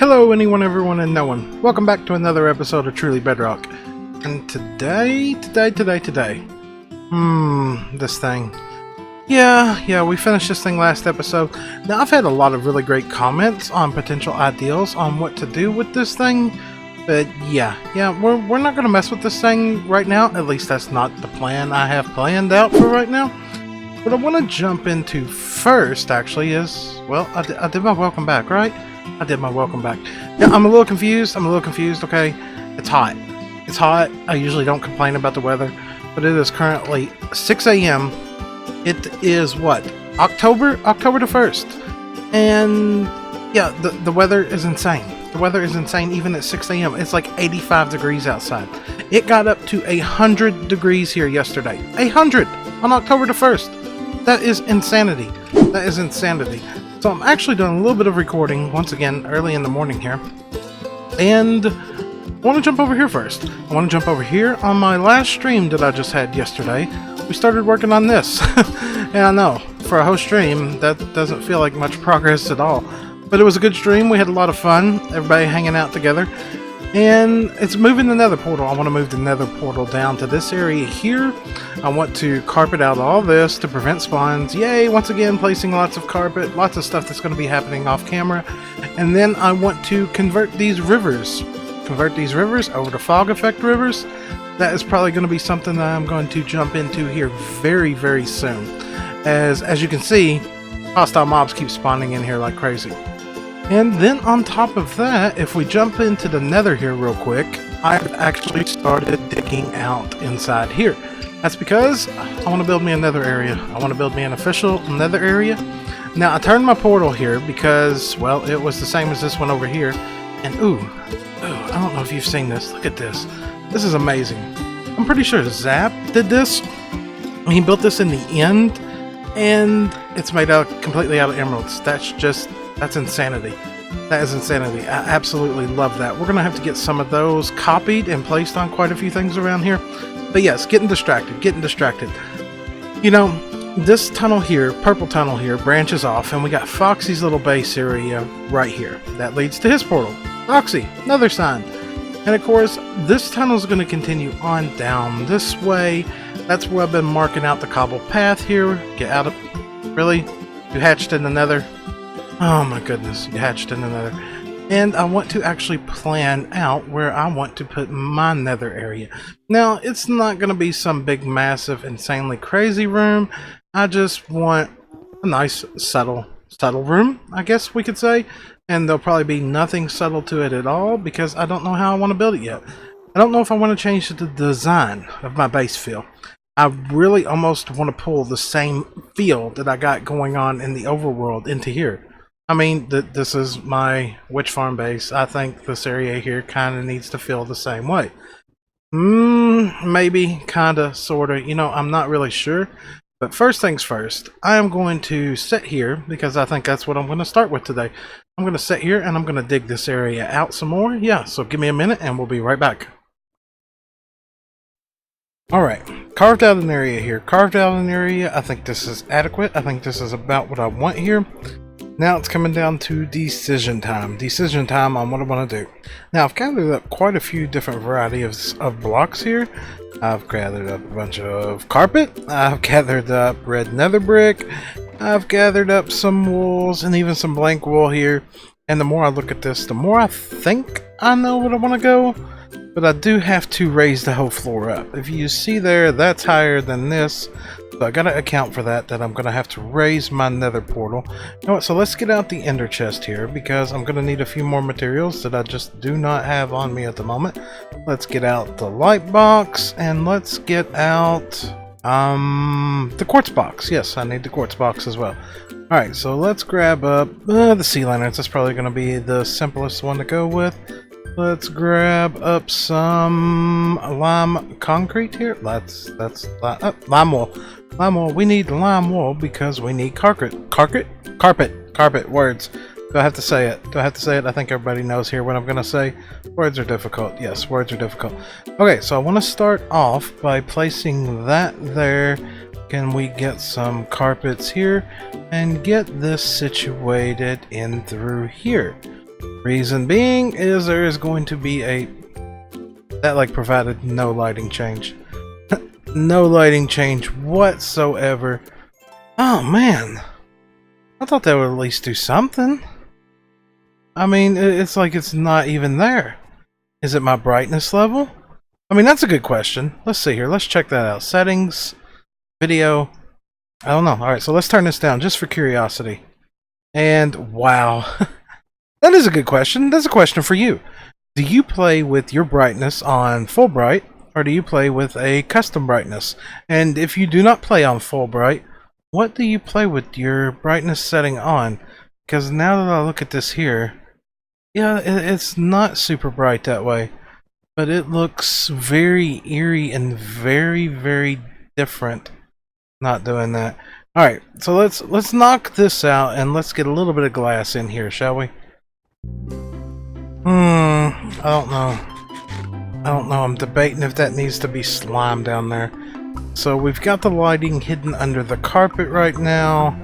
Hello anyone, everyone, and no one. Welcome back to another episode of Truly Bedrock. And today, this thing. Yeah, we finished this thing last episode. Now, I've had a lot of really great comments on potential ideals on what to do with this thing. But yeah, we're not going to mess with this thing right now. At least that's not the plan I have planned out for right now. What I want to jump into first, actually, is, well, I did my welcome back, right? I did my welcome back. Now, I'm a little confused, okay? It's hot. It's hot. I usually don't complain about the weather, but it is currently 6 a.m. It is, what, October the 1st. And, yeah, the weather is insane. The weather is insane even at 6 a.m. It's like 85 degrees outside. It got up to 100 degrees here yesterday. 100 on October the 1st. That is insanity. That is insanity. So I'm actually doing a little bit of recording, once again, early in the morning here. And I want to jump over here first. I want to jump over here on my last stream that I just had yesterday. We started working on this. And I know, for a whole stream, that doesn't feel like much progress at all. But it was a good stream. We had a lot of fun. Everybody hanging out together. And it's moving the Nether portal. I want to move the Nether portal down to this area here. I want to carpet out all this to prevent spawns. Yay! Once again, placing lots of carpet, lots of stuff that's going to be happening off camera. And then I want to convert these rivers. Convert these rivers over to fog effect rivers. That is probably going to be something that I'm going to jump into here very, very soon. As you can see, hostile mobs keep spawning in here like crazy. And then on top of that, if we jump into the Nether here real quick, I've actually started digging out inside here. That's because I want to build me a Nether area. I want to build me an official Nether area. Now, I turned my portal here because, well, it was the same as this one over here. And ooh, I don't know if you've seen this. Look at this. This is amazing. I'm pretty sure Zap did this. He built this in the end, and it's made out completely out of emeralds. That's insanity. That is insanity. I absolutely love that. We're going to have to get some of those copied and placed on quite a few things around here. But yes, getting distracted. You know, this tunnel here, purple tunnel here, branches off, and we got Foxy's little base area right here. That leads to his portal. Foxy, another sign. And of course, this tunnel is going to continue on down this way. That's where I've been marking out the cobble path here. Get out of... Really? You hatched in the Nether? Oh my goodness, you hatched in the Nether. And I want to actually plan out where I want to put my Nether area. Now, it's not going to be some big, massive, insanely crazy room. I just want a nice, subtle room, I guess we could say. And there'll probably be nothing subtle to it at all because I don't know how I want to build it yet. I don't know if I want to change the design of my base fill. I really almost want to pull the same feel that I got going on in the overworld into here. I mean, this is my witch farm base. I think this area here kind of needs to feel the same way. Maybe, kinda, sorta. You know, I'm not really sure. But first things first, I am going to sit here because I think that's what I'm going to start with today. I'm going to sit here and I'm going to dig this area out some more. Yeah, so give me a minute and we'll be right back. Alright, carved out an area here. Carved out an area. I think this is adequate. I think this is about what I want here. Now it's coming down to decision time. Decision time on what I want to do. Now I've gathered up quite a few different varieties of blocks here. I've gathered up a bunch of carpet. I've gathered up red nether brick. I've gathered up some wools and even some blank wool here. And the more I look at this, the more I think I know what I want to go. But I do have to raise the whole floor up. If you see there, that's higher than this. So I gotta account for that I'm gonna have to raise my Nether portal. You know what, so let's get out the ender chest here because I'm gonna need a few more materials that I just do not have on me at the moment. Let's get out the light box and let's get out the quartz box. Yes, I need the quartz box as well. Alright, so let's grab up the sea lanterns. That's probably gonna be the simplest one to go with. Let's grab up some lime concrete here. That's lime wool. Lime wool. We need lime wool because we need carpet. Carpet. Words. Do I have to say it? I think everybody knows here what I'm gonna say. Words are difficult. Yes, words are difficult. Okay, so I want to start off by placing that there. Can we get some carpets here and get this situated in through here? Reason being is there is going to be that like provided no lighting change. No lighting change whatsoever. Oh man, I thought that would at least do something. I mean, it's like it's not even there. Is it my brightness level? I mean, that's a good question. Let's see here. Let's check that out. Settings, video. I don't know. Alright, so let's turn this down just for curiosity. And wow. That is a good question. That's a question for you. Do you play with your brightness on full bright, or do you play with a custom brightness? And if you do not play on full bright, what do you play with your brightness setting on? Because now that I look at this here, yeah, it's not super bright that way, but it looks very eerie and very, very different not doing that. Alright, so let's knock this out and let's get a little bit of glass in here, shall we? I don't know. I'm debating if that needs to be slime down there. So we've got the lighting hidden under the carpet right now.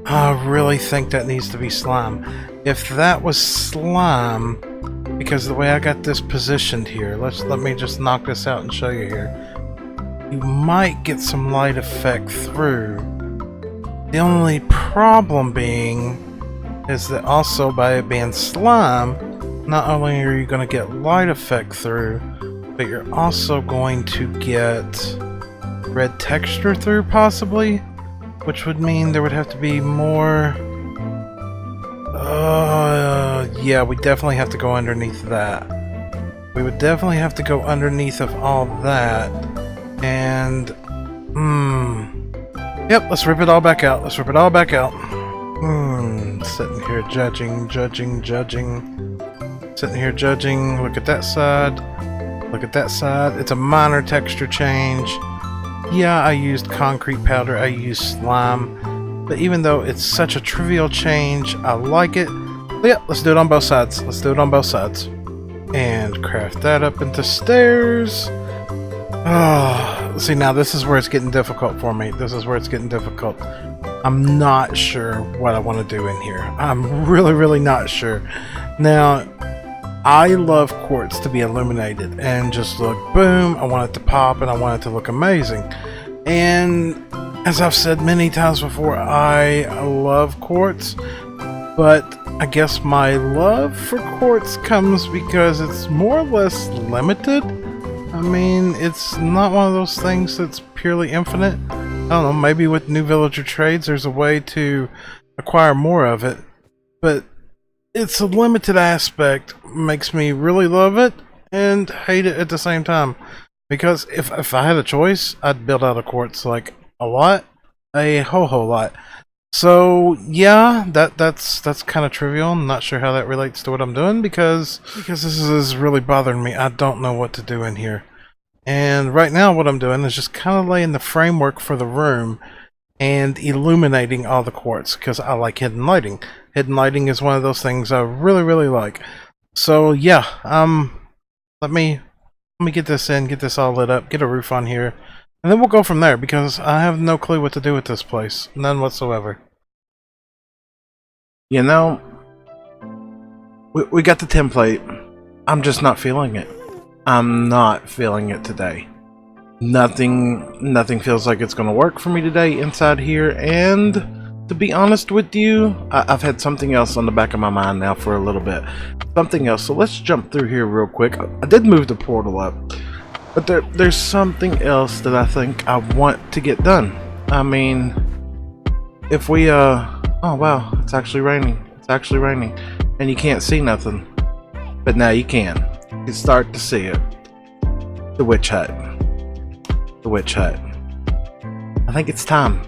I really think that needs to be slime. If that was slime, because the way I got this positioned here, let me just knock this out and show you here. You might get some light effect through. The only problem being is that also by it being slime, not only are you going to get light effect through, but you're also going to get red texture through possibly, which would mean there would have to be more. Yeah, we definitely have to go underneath that. We would definitely have to go underneath of all that. And yep, let's rip it all back out. Let's rip it all back out. Sitting here judging. Sitting here judging. Look at that side. Look at that side. It's a minor texture change. Yeah, I used concrete powder. I used slime. But even though it's such a trivial change, I like it. But yeah, let's do it on both sides. Let's do it on both sides. And craft that up into stairs. Oh, see, now this is where it's getting difficult for me. This is where it's getting difficult. I'm not sure what I want to do in here. I'm really not sure. Now, I love quartz to be illuminated and just look boom. I want it to pop and I want it to look amazing. And as I've said many times before, I love quartz, but I guess my love for quartz comes because it's more or less limited. I mean, it's not one of those things that's purely infinite. I don't know, maybe with new villager trades there's a way to acquire more of it, but it's a limited aspect. Makes me really love it and hate it at the same time. Because if I had a choice, I'd build out of quartz like a lot, a whole lot. So yeah, that's kind of trivial. I'm not sure how that relates to what I'm doing because this is really bothering me. I don't know what to do in here. And right now what I'm doing is just kind of laying the framework for the room and illuminating all the quartz because I like hidden lighting. Hidden lighting is one of those things I really like. So yeah, let me get this in, get this all lit up, get a roof on here, and then we'll go from there because I have no clue what to do with this place. None whatsoever. You know, we got the template. I'm just not feeling it. I'm not feeling it today. Nothing feels like it's going to work for me today inside here, and to be honest with you, I've had something else on the back of my mind now for a little bit. Something else, so let's jump through here real quick. I did move the portal up, but there's something else that I think I want to get done. I mean, if we, oh wow, it's actually raining. It's actually raining, and you can't see nothing. But now you can. You can start to see it. The witch hut. The witch hut. I think it's time.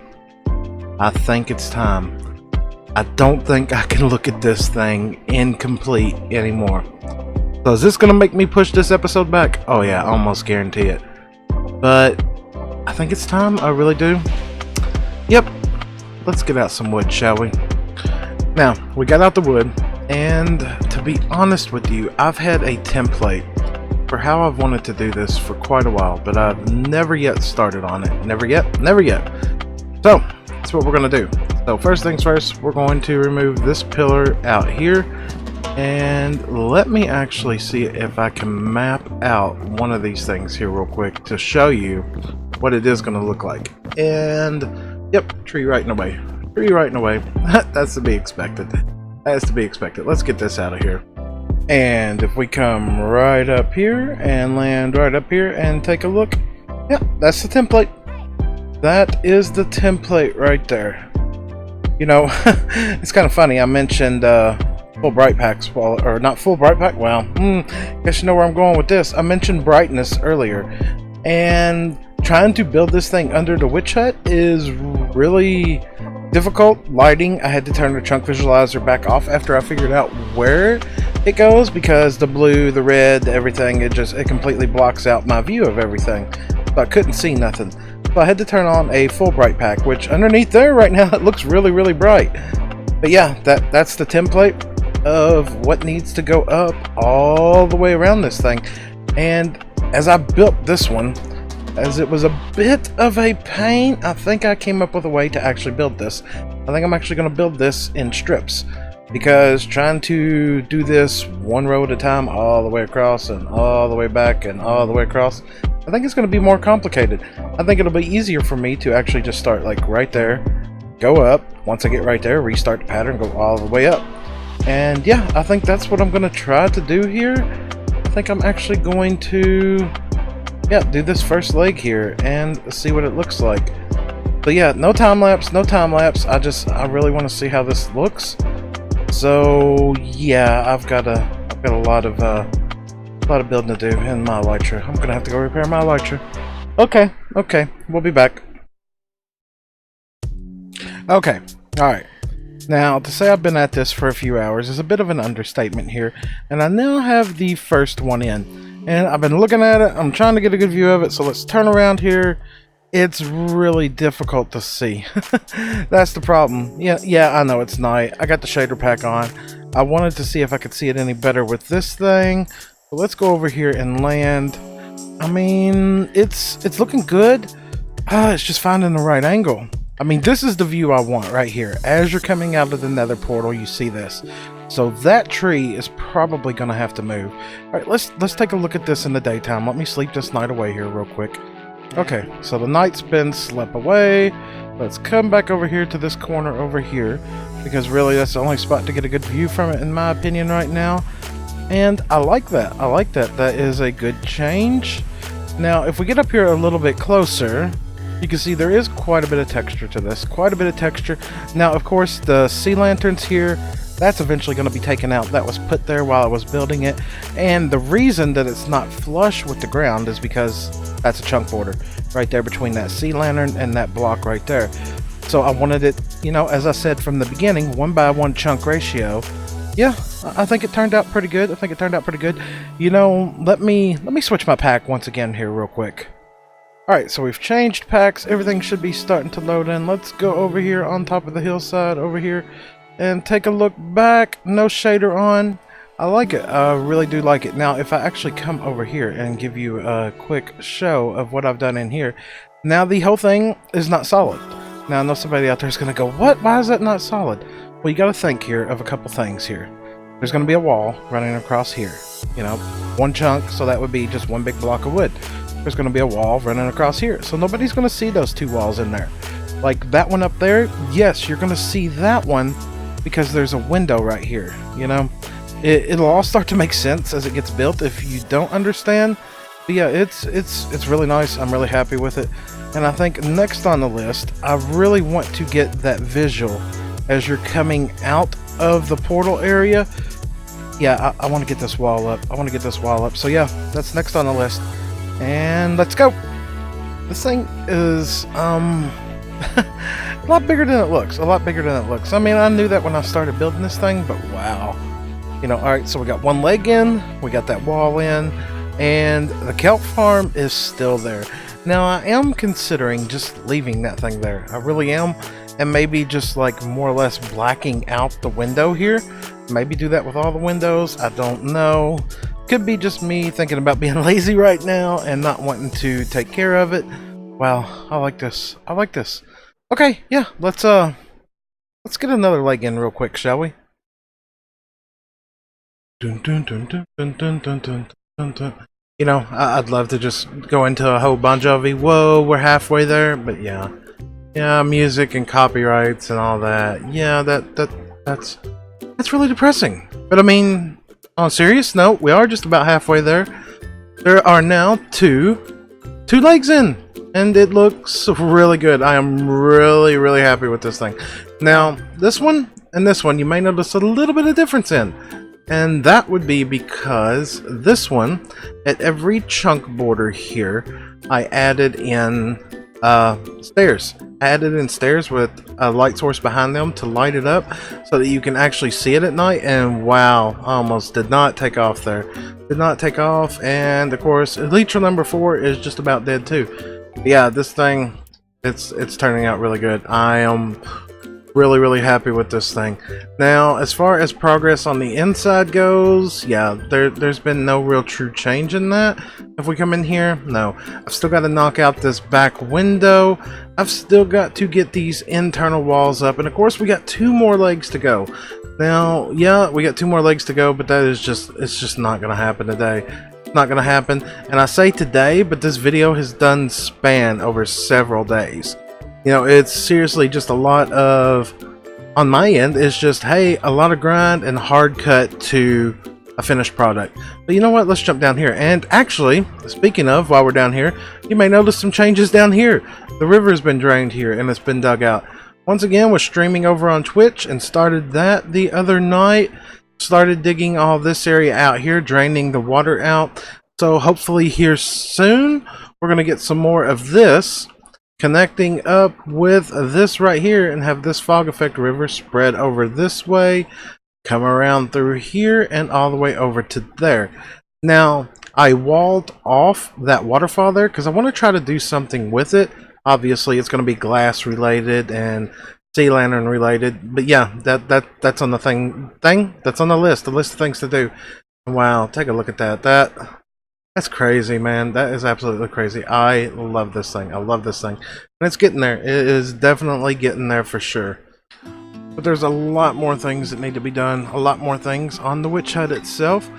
I think it's time. I don't think I can look at this thing incomplete anymore. So is this going to make me push this episode back? Oh yeah, I almost guarantee it. But I think it's time. I really do. Yep. Let's get out some wood, shall we? Now, we got out the wood. And to be honest with you, I've had a template for how I've wanted to do this for quite a while, but I've never yet started on it. Never yet. So, that's what we're going to do. So first things first, we're going to remove this pillar out here. And let me actually see if I can map out one of these things here real quick to show you what it is going to look like. And yep, tree right in the way. Tree right in the way. That's to be expected. That's to be expected. Let's get this out of here. And if we come right up here and land right up here and take a look, yeah, that's the template. That is the template right there. You know, it's kind of funny. I mentioned full bright packs, or not full bright pack. Well, guess you know where I'm going with this. I mentioned brightness earlier, and trying to build this thing under the witch hut is really difficult. Lighting, I had to turn the chunk visualizer back off after I figured out where it goes, because the blue, the red, everything, it completely blocks out my view of everything, so I couldn't see nothing. So I had to turn on a full bright pack, which underneath there right now it looks really bright. But yeah, that's the template of what needs to go up all the way around this thing. And as I built this one, as it was a bit of a pain, I think I came up with a way to actually build this. I think I'm actually going to build this in strips, because trying to do this one row at a time all the way across and all the way back and all the way across, I think it's going to be more complicated. I think it'll be easier for me to actually just start like right there, go up, once I get right there, restart the pattern, go all the way up. And yeah, I think that's what I'm going to try to do here. I think I'm actually going to, yeah, do this first leg here and see what it looks like. But yeah, no time lapse, no time lapse. I really want to see how this looks. So yeah, I've got a lot of building to do in my elytra. I'm gonna have to go repair my elytra. Okay, we'll be back. Okay, alright. Now, to say I've been at this for a few hours is a bit of an understatement here, and I now have the first one in. And I've been looking at it, I'm trying to get a good view of it, so let's turn around here. It's really difficult to see. That's the problem. Yeah, I know it's night. I got the shader pack on. I wanted to see if I could see it any better with this thing. So let's go over here and land. I mean, it's looking good. It's just finding the right angle. I mean, this is the view I want right here. As you're coming out of the Nether portal, you see this. So that tree is probably going to have to move. All right, let's take a look at this in the daytime. Let me sleep this night away here real quick. Okay, so the night's been slept away. Let's come back over here to this corner over here, because really that's the only spot to get a good view from it in my opinion right now. And I like that. I like that. That is a good change. Now, if we get up here a little bit closer, you can see there is quite a bit of texture to this. Quite a bit of texture. Now, of course, the sea lanterns here, that's eventually going to be taken out. That was put there while I was building it. And the reason that it's not flush with the ground is because that's a chunk border right there between that sea lantern and that block right there. So I wanted it, you know, as I said from the beginning, 1:1 chunk ratio. Yeah, I think it turned out pretty good. I think it turned out pretty good. You know, let me switch my pack once again here real quick. Alright, so we've changed packs. Everything should be starting to load in. Let's go over here on top of the hillside over here and take a look back. No shader on. I like it. I really do like it. Now, if I actually come over here and give you a quick show of what I've done in here, now the whole thing is not solid. Now, I know somebody out there is going to go, what? Why is that not solid? Well, you got to think here of a couple things here. There's going to be a wall running across here. You know, one chunk, so that would be just one big block of wood. There's going to be a wall running across here, so nobody's going to see those two walls in there. Like that one up there, yes, you're going to see that one because there's a window right here, you know. It'll all start to make sense as it gets built if you don't understand. But yeah, it's really nice. I'm really happy with it. And I think next on the list, I really want to get that visual as you're coming out of the portal area. Yeah, I want to get this wall up. I want to get this wall up. So yeah, that's next on the list. And let's go. This thing is a lot bigger than it looks. A lot bigger than it looks. I mean, I knew that when I started building this thing, but wow. You know, alright, so we got one leg in, we got that wall in, and the kelp farm is still there. Now, I am considering just leaving that thing there. I really am. And maybe just like more or less blacking out the window here. Maybe do that with all the windows. I don't know. Could be just me thinking about being lazy right now and not wanting to take care of it. Wow, I like this. I like this. Okay, yeah, let's get another leg in real quick, shall we? Dun, dun, dun, dun, dun, dun, dun, dun, dun, dun. You know, I'd love to just go into a whole Bon Jovi, whoa, we're halfway there, but yeah. Yeah, music and copyrights and all that. Yeah, that's really depressing. But I mean, on a serious note, we are just about halfway there. There are now two legs in, and it looks really good. I am really happy with this thing. Now, this one and this one, you may notice a little bit of difference in. And that would be because this one, at every chunk border here, I added in stairs. I added in stairs with a light source behind them to light it up so that you can actually see it at night. And wow, almost did not take off there. Did not take off. And of course, Elytra number 4 is just about dead too. But yeah, this thing, it's turning out really good. I am really happy with this thing. Now, as far as progress on the inside goes, yeah, there's been no real true change in that. If we come in here, no. I've still got to knock out this back window. I've still got to get these internal walls up, and of course we got 2 more legs to go. Now, yeah, we got 2 more legs to go, but that is it's just not gonna happen today. It's not gonna happen. And I say today, but this video has done span over several days. You know, it's seriously just a lot of, on my end, it's just, hey, a lot of grind and hard cut to a finished product. But you know what? Let's jump down here. And actually, speaking of, while we're down here, you may notice some changes down here. The river has been drained here and it's been dug out. Once again, we're streaming over on Twitch and started that the other night. Started digging all this area out here, draining the water out. So hopefully here soon, we're going to get some more of this connecting up with this right here and have this fog effect river spread over this way, come around through here and all the way over to there. Now, I walled off that waterfall there because I want to try to do something with it. Obviously, it's going to be glass related and sea lantern related, but yeah, that's on the thing that's on the list of things to do. Wow, take a look at that. That's crazy, man. That is absolutely crazy. I love this thing. I love this thing. And it's getting there. It is definitely getting there for sure. But there's a lot more things that need to be done. A lot more things on the witch hut itself.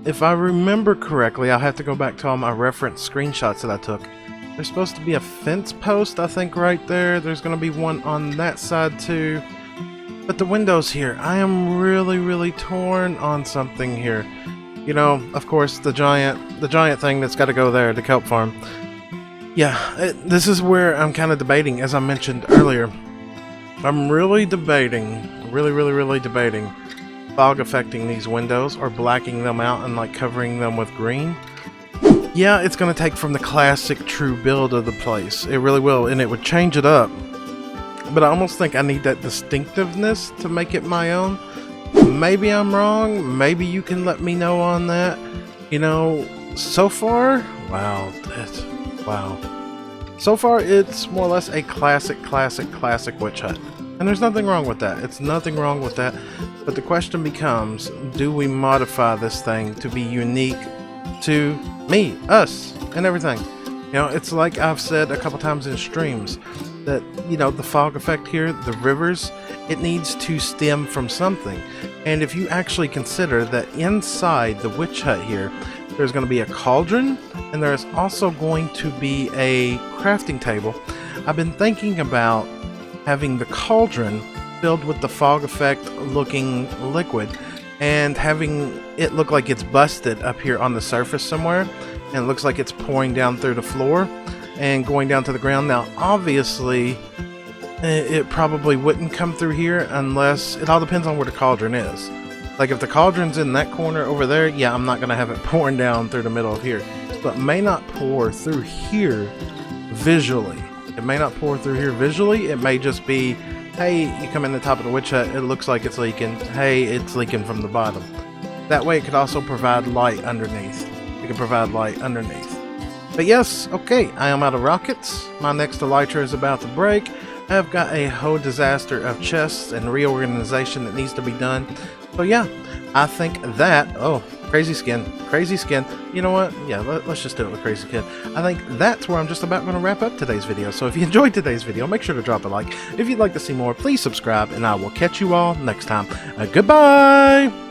If I remember correctly, I'll have to go back to all my reference screenshots that I took. There's supposed to be a fence post, I think, right there. There's going to be one on that side too. But the windows here, I am really torn on something here. You know, of course, the giant thing that's got to go there, the kelp farm. Yeah, this is where I'm kind of debating, as I mentioned earlier. I'm really debating, really debating fog affecting these windows or blacking them out and like covering them with green. Yeah, it's going to take from the classic true build of the place. It really will, and it would change it up. But I almost think I need that distinctiveness to make it my own. Maybe I'm wrong. Maybe you can let me know on that. You know, so far, wow. So far, it's more or less a classic witch hut. And there's nothing wrong with that. It's nothing wrong with that. But the question becomes, do we modify this thing to be unique to me, us, and everything? You know, it's like I've said a couple times in streams that, you know, the fog effect here, the rivers, it needs to stem from something. And if you actually consider that inside the witch hut here, there's going to be a cauldron, and there's also going to be a crafting table. I've been thinking about having the cauldron filled with the fog effect looking liquid and having it look like it's busted up here on the surface somewhere, and it looks like it's pouring down through the floor and going down to the ground. Now obviously it probably wouldn't come through here unless, it all depends on where the cauldron is. Like if the cauldron's in that corner over there, yeah, I'm not gonna have it pouring down through the middle of here. But may not pour through here visually. It may not pour through here visually. It may just be, hey, you come in the top of the witch hut, it looks like it's leaking. Hey, it's leaking from the bottom. That way it could also provide light underneath. It could provide light underneath. But yes, okay, I am out of rockets. My next elytra is about to break. I've got a whole disaster of chests and reorganization that needs to be done. So yeah, I think that, oh, crazy skin. You know what? Yeah, let's just do it with crazy skin. I think that's where I'm just about going to wrap up today's video. So if you enjoyed today's video, make sure to drop a like. If you'd like to see more, please subscribe, and I will catch you all next time. Goodbye!